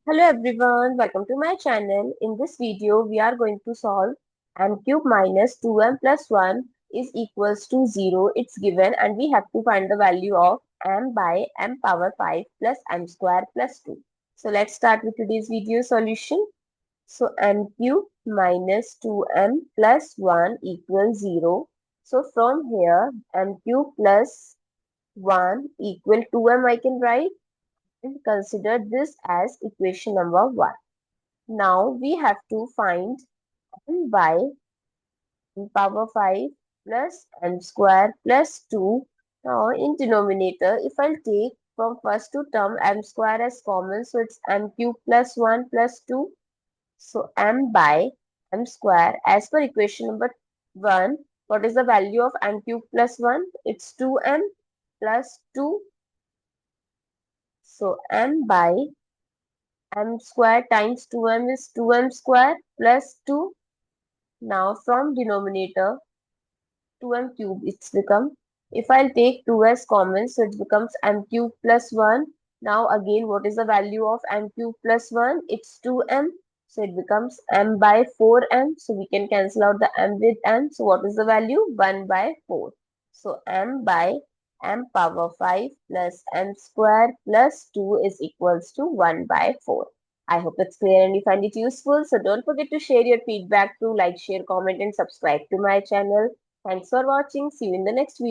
Hello everyone, welcome to my channel. In this video, we are going to solve m cube minus 2m plus 1 is equals to 0. It's given and we have to find the value of m by m power 5 plus m square plus 2. So let's start with today's video solution. So m cube minus 2m plus 1 equals 0. So from here, m cube plus 1 equal 2m I can write and consider this as equation number 1. Now we have to find m by m power 5 plus m square plus 2. Now in denominator, if I'll take from first two term m square as common, so it's m cube plus 1 plus 2. So m by m square as per equation number 1. What is the value of m cube plus 1? It's 2m plus 2. So m by m square times 2m is 2m square plus 2. Now from denominator 2m cube it's become. If I'll take 2 as common, so it becomes m cube plus 1. Now again, what is the value of m cube plus 1? It's 2m. So it becomes m by 4m. So we can cancel out the m with m. So what is the value? 1 by 4. So m by m power 5 plus m square plus 2 is equals to 1 by 4. I hope it's clear and you find it useful. So don't forget to share your feedback to like, share, comment and subscribe to my channel. Thanks for watching. See you in the next video.